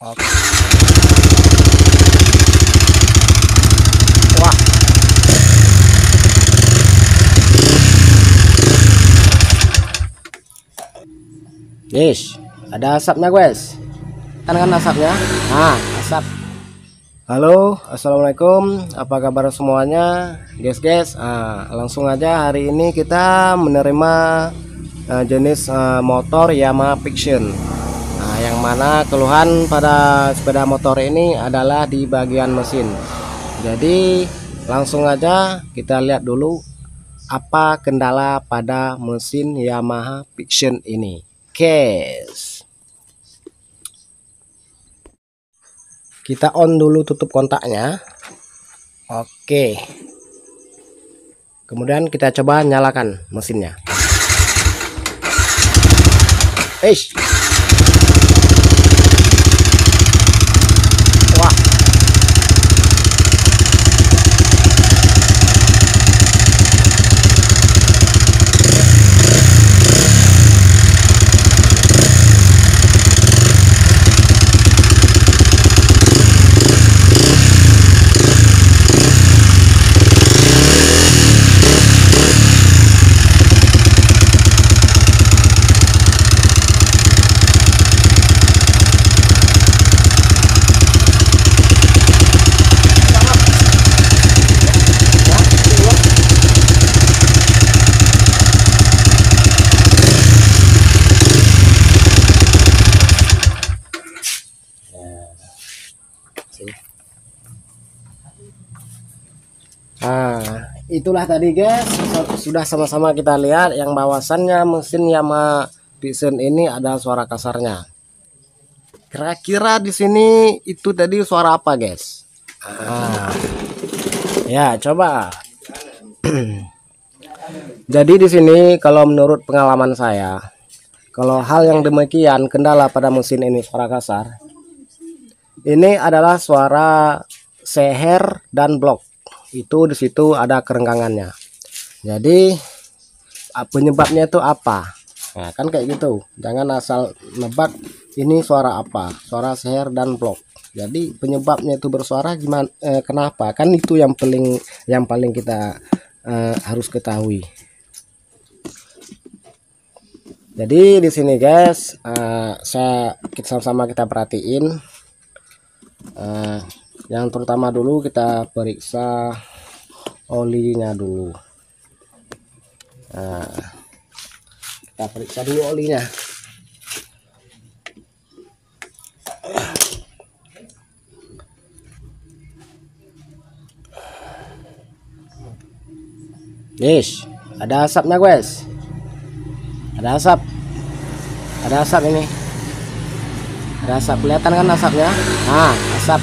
Oke. Wah, guys, ada asapnya guys. Kan asapnya. Nah, asap. Halo, assalamualaikum. Apa kabar semuanya, guys? Langsung aja hari ini kita menerima jenis motor Yamaha Fiction. Yang mana keluhan pada sepeda motor ini adalah di bagian mesin. Jadi langsung aja kita lihat dulu apa kendala pada mesin Yamaha Fiction ini. Guys, kita on dulu, tutup kontaknya. Oke, kemudian kita coba nyalakan mesinnya. Wah, itulah tadi guys, sudah sama-sama kita lihat yang bahwasannya mesin Yamaha Fiction ini ada suara kasarnya. Kira-kira di sini itu tadi suara apa guys? Ya coba. Jadi di sini kalau menurut pengalaman saya, kalau hal yang demikian kendala pada mesin ini suara kasar, ini adalah suara seher dan blok. Itu di situ ada kerenggangannya. Jadi penyebabnya itu apa? Nah, kan kayak gitu. Jangan asal nebak ini suara apa, suara seher dan blok. Jadi penyebabnya itu bersuara gimana? Kenapa? Kan itu yang paling kita harus ketahui. Jadi di sini guys, sama-sama kita perhatiin. Yang terutama dulu kita periksa olinya dulu. Kita periksa dulu olinya. Yes, ada asapnya guys. Ada asap ini. Ada asap, kelihatan kan asapnya? Nah, asap.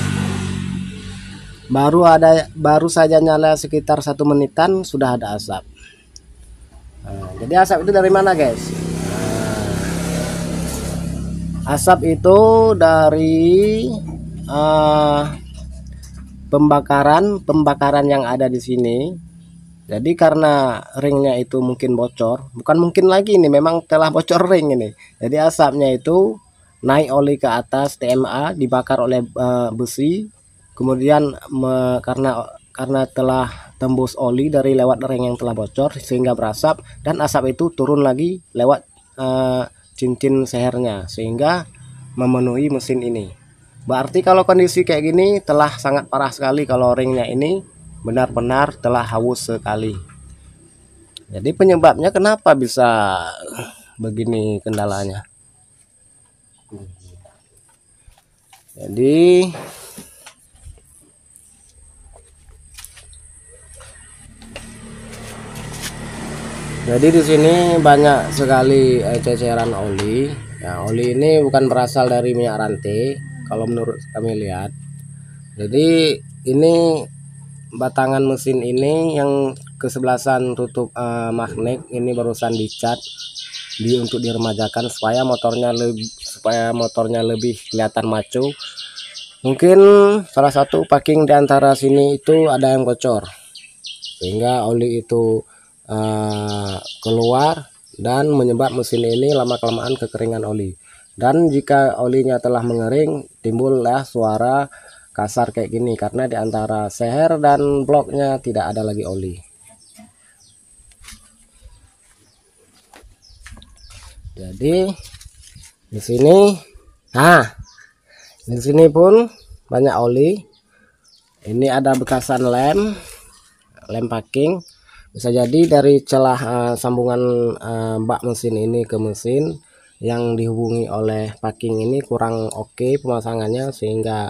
Baru saja nyala sekitar 1 menitan sudah ada asap. Jadi asap itu dari mana guys? Asap itu dari pembakaran yang ada di sini. Jadi karena ringnya itu mungkin bocor, bukan mungkin lagi, ini memang telah bocor ring ini. Jadi asapnya itu naik oli ke atas TMA, dibakar oleh besi, kemudian karena telah tembus oli dari lewat ring yang telah bocor sehingga berasap, dan asap itu turun lagi lewat cincin sehernya sehingga memenuhi mesin ini. Berarti kalau kondisi kayak gini telah sangat parah sekali, kalau ringnya ini benar-benar telah haus sekali. Jadi penyebabnya kenapa bisa begini kendalanya? Jadi di sini banyak sekali ceceran oli. Ya, oli ini bukan berasal dari minyak rantai kalau menurut kami lihat. Jadi ini batangan mesin ini yang kesebelasan tutup magnet ini barusan dicat untuk diremajakan supaya motornya lebih kelihatan maco. Mungkin salah satu packing di antara sini itu ada yang bocor sehingga oli itu keluar dan menyebab mesin ini lama kelamaan kekeringan oli. Dan jika olinya telah mengering, timbullah suara kasar kayak gini karena di antara seher dan bloknya tidak ada lagi oli. Jadi di sini, di sini pun banyak oli. Ini ada bekasan lem packing. Bisa jadi dari celah sambungan bak mesin ini ke mesin yang dihubungi oleh packing ini kurang oke pemasangannya, sehingga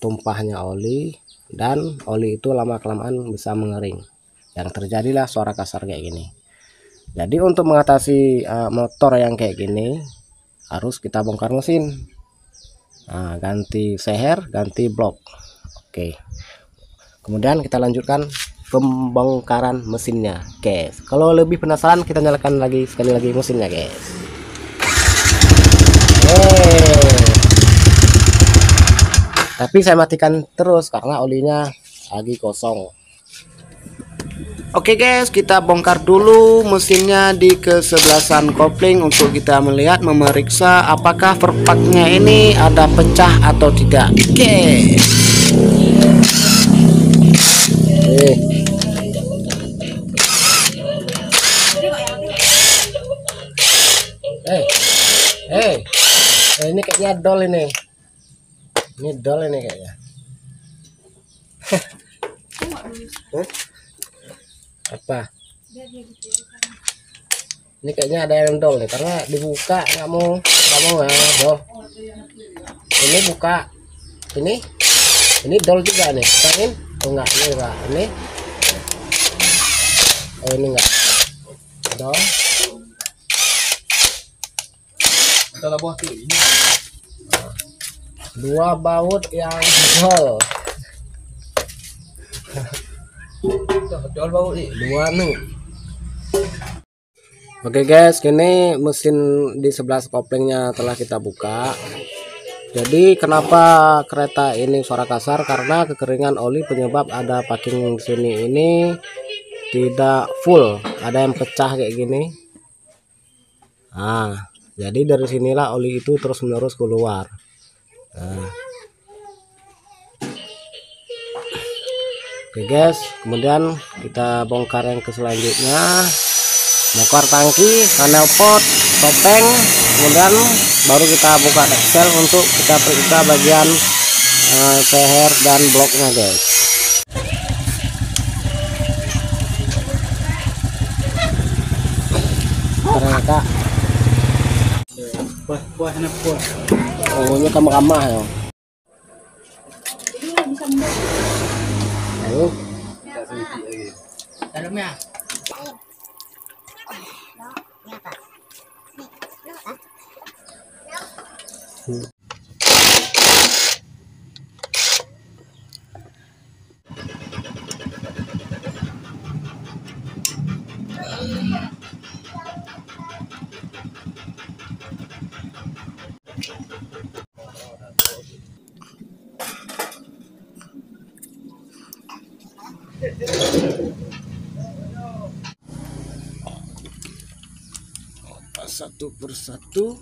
tumpahnya oli, dan oli itu lama kelamaan bisa mengering, yang terjadilah suara kasar kayak gini. Jadi untuk mengatasi motor yang kayak gini harus kita bongkar mesin, ganti seher, ganti blok. Oke, kemudian kita lanjutkan pembongkaran mesinnya, guys. Kalau lebih penasaran, kita nyalakan lagi sekali lagi mesinnya, guys. Tapi saya matikan terus karena olinya lagi kosong. Oke guys, kita bongkar dulu mesinnya di kesebelasan kopling untuk kita melihat, memeriksa apakah perpaknya ini ada pecah atau tidak. Oke. Ini kayaknya dol ini. Ini dol ini kayaknya. Apa? Ini kayaknya ada yang dol nih karena dibuka nggak mau ya, doh. Ini buka. Ini dol juga nih. Tangin? Oh enggak, ini enggak. Ini. Oh ini enggak. Dol. Ada buah ini. Dua baut yang dol. Dol baut nih. Dua nih. Oke guys, kini mesin di sebelah koplingnya telah kita buka. Jadi kenapa kereta ini suara kasar? Karena kekeringan oli penyebab ada packing sini ini tidak full, ada yang pecah kayak gini. Jadi dari sinilah oli itu terus menerus keluar. Oke guys, kemudian kita bongkar yang ke selanjutnya. Bongkar tangki, knalpot, topeng, kemudian baru kita buka deksel untuk kita periksa bagian seher dan bloknya guys. Ternyata ini kamah-kamah ya. Ayo. Dalamnya. Satu persatu.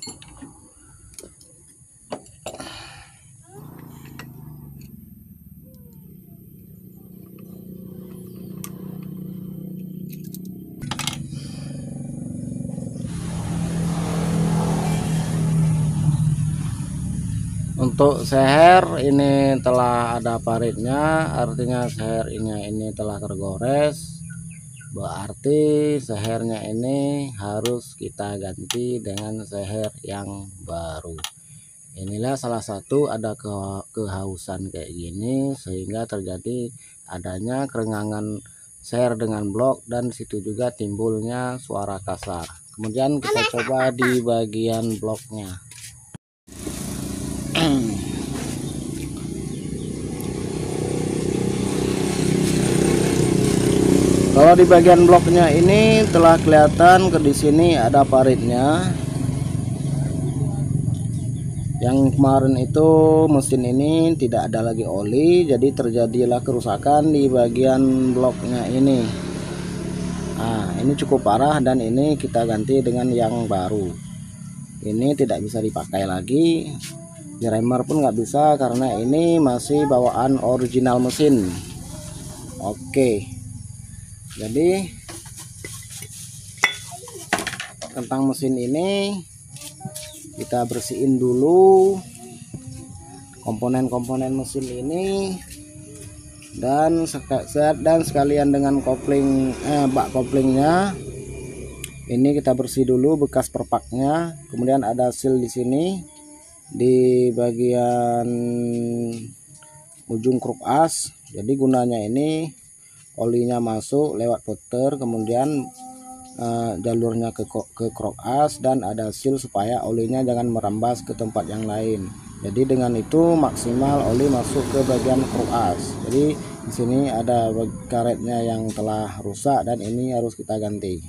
Untuk seher ini telah ada paritnya, artinya seher ini telah tergores. Berarti sehernya ini harus kita ganti dengan seher yang baru. Inilah salah satu ada kehausan kayak gini sehingga terjadi adanya kerengangan seher dengan blok, dan situ juga timbulnya suara kasar. Kemudian kita coba di bagian bloknya. Kalau di bagian bloknya ini telah kelihatan di sini ada paritnya. Yang kemarin itu mesin ini tidak ada lagi oli, jadi terjadilah kerusakan di bagian bloknya ini. Ini cukup parah dan ini kita ganti dengan yang baru. ini tidak bisa dipakai lagi, diremar pun nggak bisa karena ini masih bawaan original mesin. Oke, jadi tentang mesin ini kita bersihin dulu komponen-komponen mesin ini, dan sekalian dengan kopling bak koplingnya ini kita bersih dulu bekas perpaknya. Kemudian ada seal di sini di bagian ujung kruk as. Jadi gunanya ini olinya masuk lewat puter, kemudian jalurnya ke krok as, dan ada seal supaya olinya jangan merambas ke tempat yang lain. Jadi dengan itu maksimal oli masuk ke bagian krok as. Jadi di sini ada karetnya yang telah rusak dan ini harus kita ganti.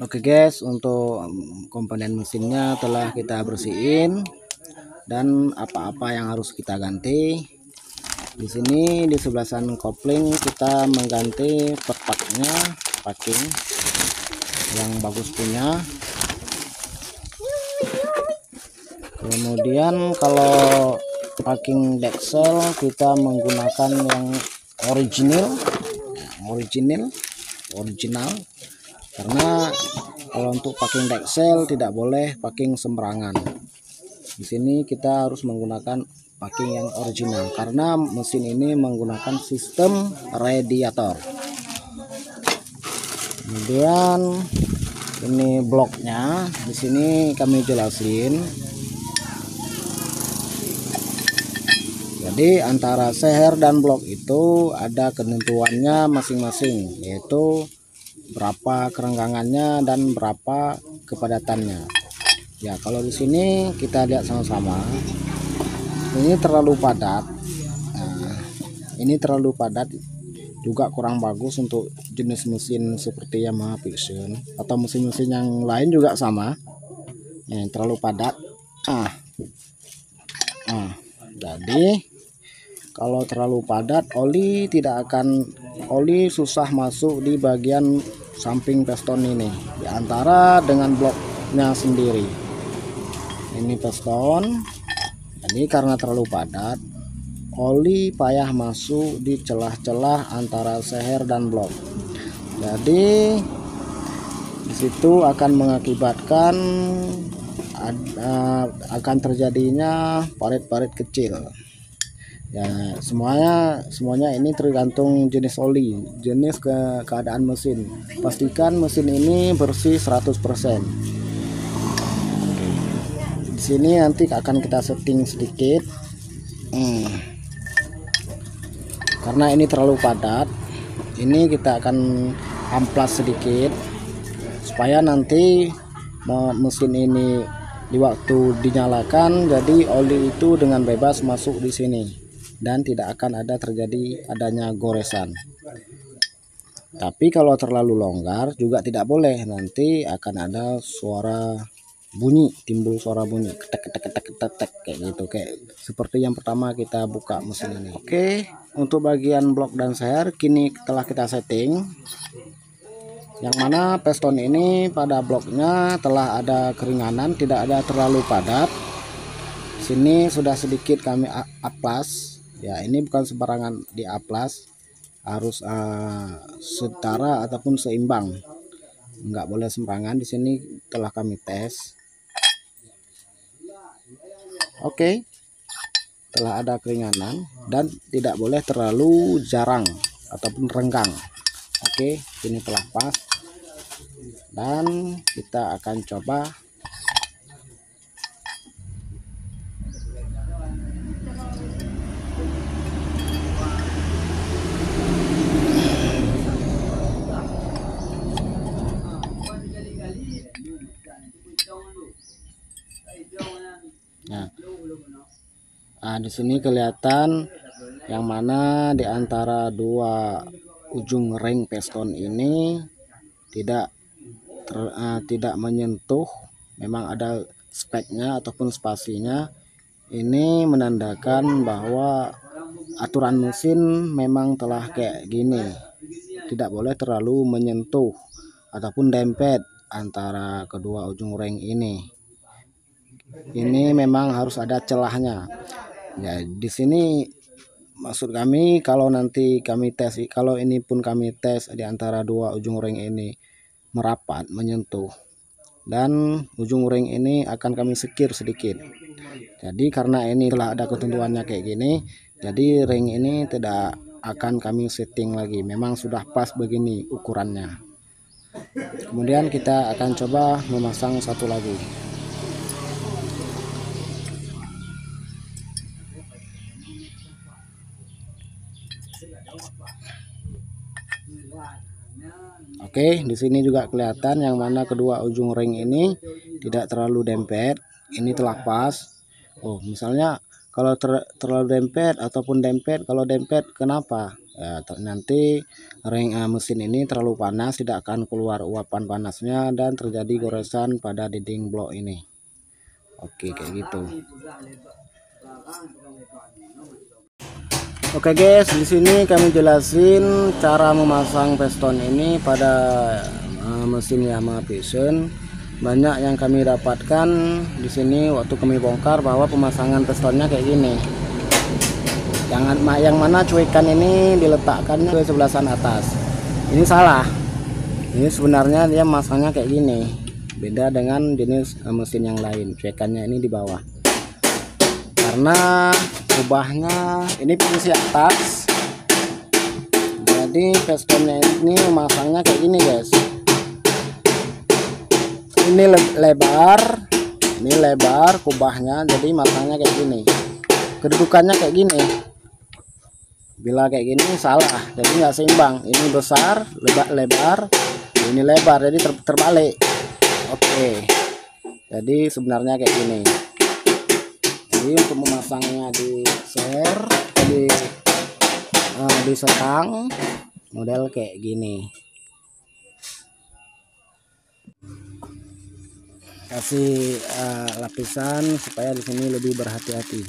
Oke guys, untuk komponen mesinnya telah kita bersihin dan apa-apa yang harus kita ganti. Di sini di sebelah sana kopling kita mengganti perpaknya, packing yang bagus punya. Kemudian kalau packing deksel kita menggunakan yang original, karena kalau untuk packing deksel tidak boleh packing sembarangan. Di sini kita harus menggunakan packing yang original karena mesin ini menggunakan sistem radiator. Kemudian ini bloknya, di sini kami jelasin. Jadi antara seher dan blok itu ada ketentuannya masing-masing, yaitu berapa kerenggangannya dan berapa kepadatannya. Ya, kalau di sini kita lihat sama-sama, ini terlalu padat. Nah, ini terlalu padat, juga kurang bagus untuk jenis mesin seperti Yamaha Vision atau mesin-mesin yang lain juga sama. Terlalu padat. Jadi kalau terlalu padat, oli susah masuk di bagian samping piston ini, di antara dengan bloknya sendiri. Ini piston, jadi karena terlalu padat, oli payah masuk di celah-celah antara seher dan blok. Jadi disitu akan mengakibatkan akan terjadinya parit-parit kecil. Ya, semuanya ini tergantung jenis oli, jenis keadaan mesin. Pastikan mesin ini bersih 100%. Di sini nanti akan kita setting sedikit. Karena ini terlalu padat, ini kita akan amplas sedikit supaya nanti mesin ini di waktu dinyalakan, jadi oli itu dengan bebas masuk di sini dan tidak akan adanya goresan. Tapi kalau terlalu longgar juga tidak boleh, nanti akan ada suara bunyi, timbul suara bunyi ketek kayak gitu, kayak seperti yang pertama kita buka mesin ini. Oke, untuk bagian blok dan seher kini telah kita setting, yang mana piston ini pada bloknya telah ada keringanan, tidak ada terlalu padat. Sini sudah sedikit kami aplas. Ya, ini bukan sembarangan di aplas, harus setara ataupun seimbang, nggak boleh sembarangan. Di sini telah kami tes. Oke, telah ada keringanan dan tidak boleh terlalu jarang ataupun renggang. Oke, ini telah pas dan kita akan coba. Nah, di sini kelihatan yang mana di antara dua ujung ring piston ini tidak menyentuh, memang ada speknya ataupun spasinya. Ini menandakan bahwa aturan mesin memang telah kayak gini, tidak boleh terlalu menyentuh ataupun dempet antara kedua ujung ring ini. Ini memang harus ada celahnya. Ya, di sini maksud kami kalau nanti kami tes, kalau ini pun kami tes di antara dua ujung ring ini merapat menyentuh, dan ujung ring ini akan kami sekir sedikit. Jadi karena ini telah ada ketentuannya kayak gini, jadi ring ini tidak akan kami setting lagi, memang sudah pas begini ukurannya. Kemudian kita akan coba memasang satu lagi. Oke, di sini juga kelihatan yang mana kedua ujung ring ini tidak terlalu dempet. Ini telah pas. Oh, misalnya kalau terlalu dempet ataupun dempet, kalau dempet kenapa? Ya, nanti ring mesin ini terlalu panas, tidak akan keluar uapan panasnya dan terjadi goresan pada dinding blok ini. Oke, kayak gitu. Oke guys, di sini kami jelasin cara memasang piston ini pada mesin Yamaha Vision. Banyak yang kami dapatkan di sini waktu kami bongkar bahwa pemasangan pistonnya kayak gini. Yang mana cuikan ini diletakkan ke sebelah sana atas. Ini salah. Ini sebenarnya dia masangnya kayak gini. Beda dengan jenis mesin yang lain. Cuikannya ini di bawah. Karena ubahnya ini posisi atas, jadi pistonnya ini memasangnya kayak gini guys. Ini lebar kubahnya, jadi masangnya kayak gini, kedudukannya kayak gini. Bila kayak gini salah, jadi nggak seimbang. Ini besar, lebar, ini lebar, jadi terbalik. Oke, jadi sebenarnya kayak gini. Jadi untuk memasangnya di setang model kayak gini. Kasih lapisan supaya di sini lebih berhati-hati.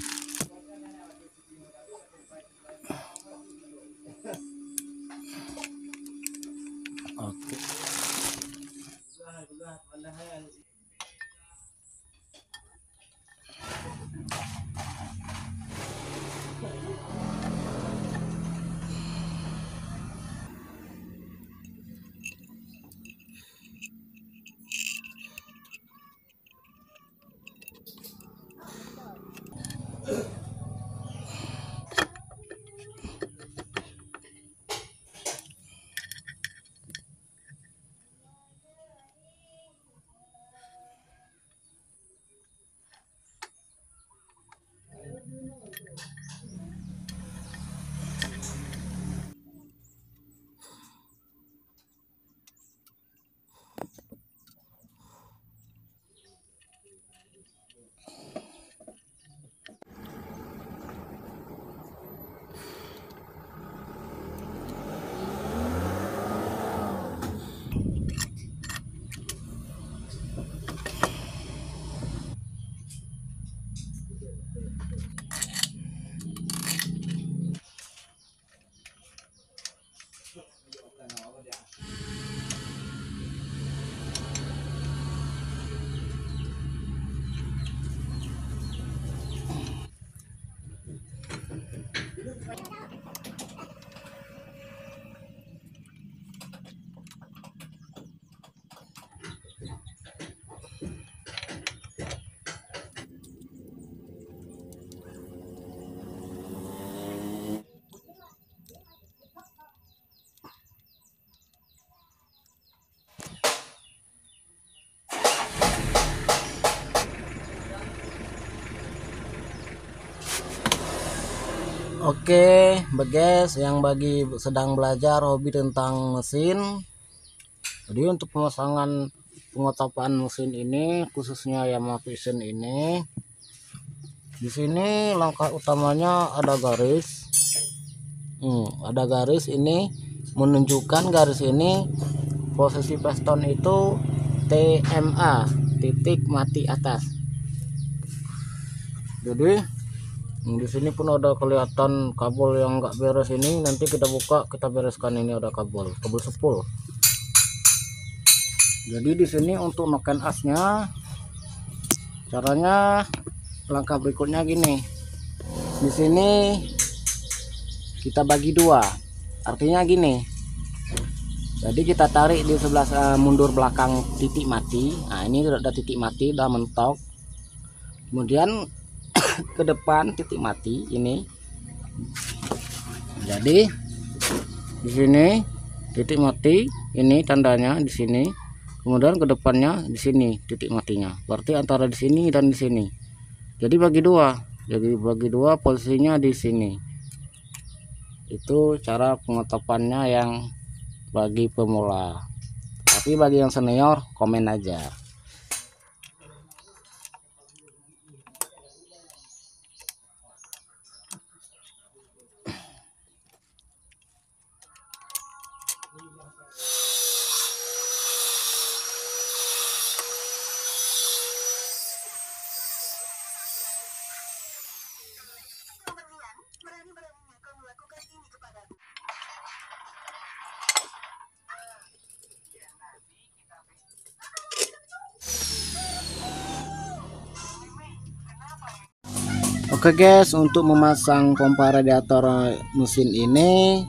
Oke. Oke, beges yang bagi sedang belajar hobi tentang mesin. Jadi untuk pemasangan pengotopan mesin ini, khususnya Yamaha Vision ini, Di sini langkah utamanya ada garis. Ada garis ini menunjukkan garis ini posisi piston itu TMA, titik mati atas. Jadi di sini pun ada kelihatan kabel yang enggak beres ini. Nanti kita buka, kita bereskan. Ini ada kabel sepul. Jadi di sini untuk noken asnya, caranya langkah berikutnya gini. Di sini kita bagi dua, artinya gini. Jadi kita tarik di sebelah mundur belakang titik mati. Nah, ini sudah ada titik mati, udah mentok. Kemudian ke depan titik mati ini. Jadi di sini titik mati, ini tandanya di sini. Kemudian ke depannya di sini titik matinya. Berarti antara di sini dan di sini. Jadi bagi dua. Jadi bagi dua, posisinya di sini. Itu cara pengetapannya yang bagi pemula. Tapi bagi yang senior, komen aja. Oke guys, untuk memasang pompa radiator mesin ini,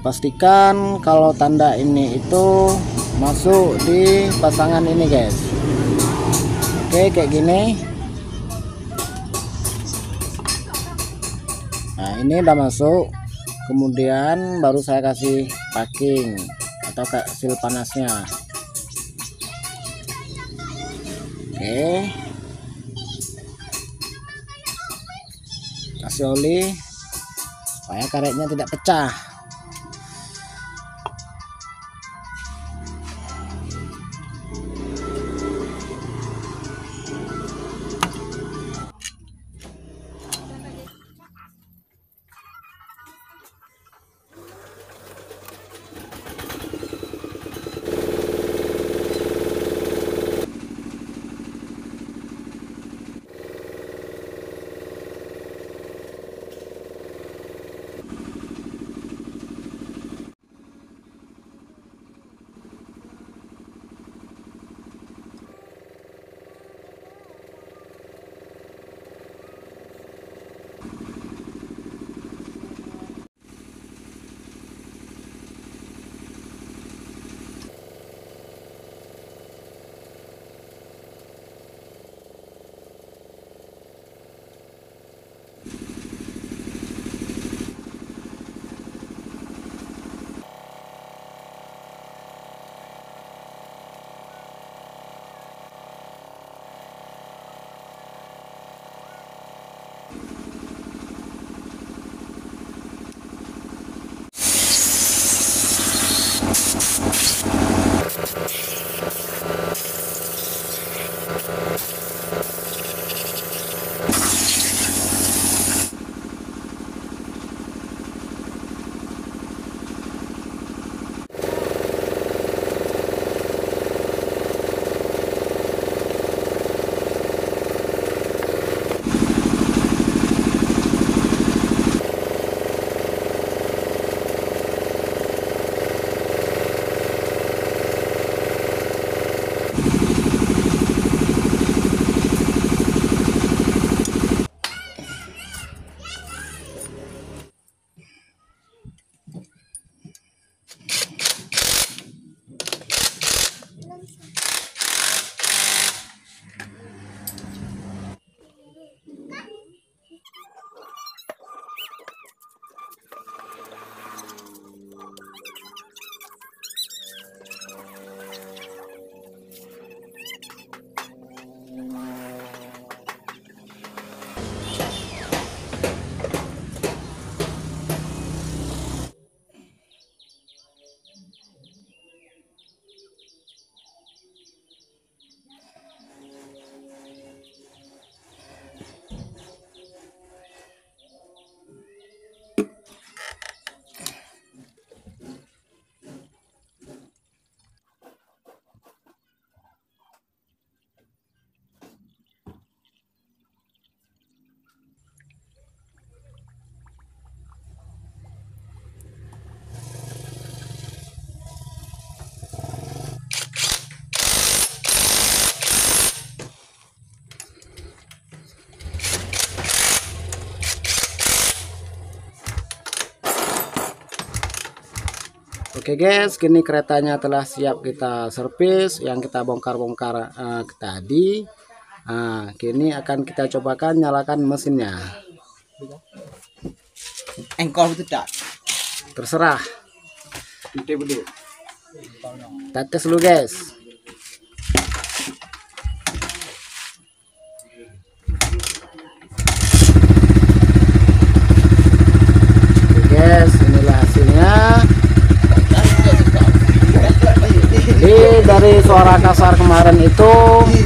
pastikan kalau tanda ini itu masuk di pasangan ini guys. Oke, kayak gini. Nah, ini udah masuk. Kemudian baru saya kasih packing atau seal panasnya. Oke, kasih oli supaya karetnya tidak pecah. Oke guys, kini keretanya telah siap kita servis yang kita bongkar-bongkar tadi. Kini akan kita cobakan nyalakan mesinnya. Engkol itu tak? Terserah. Kita tes dulu guys. Oke guys, inilah hasilnya. Jadi dari suara kasar kemarin itu,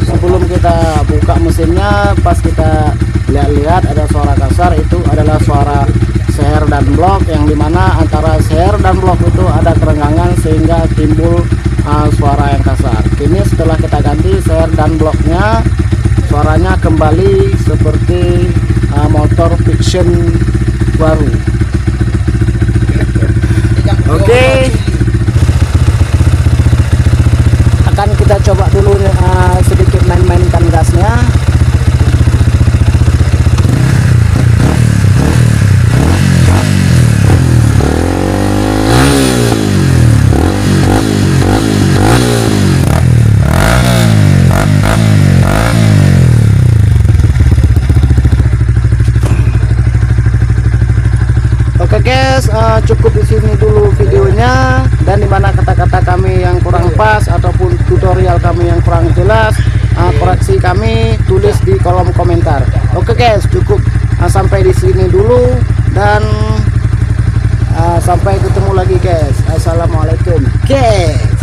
sebelum kita buka mesinnya, pas kita lihat-lihat ada suara kasar, itu adalah suara seher dan blok, yang dimana antara seher dan blok itu ada kerenggangan sehingga timbul suara yang kasar. Kini setelah kita ganti seher dan bloknya, suaranya kembali seperti motor fiction baru. Oke. Akan kita coba dulu sedikit main-mainkan gasnya. Oke guys, cukup di sini dulu videonya, dan dimana kata-kata kami yang kurang pas ataupun tutorial kami yang kurang jelas, koreksi kami tulis di kolom komentar. Oke guys, cukup sampai di sini dulu, dan sampai ketemu lagi guys. Assalamualaikum guys.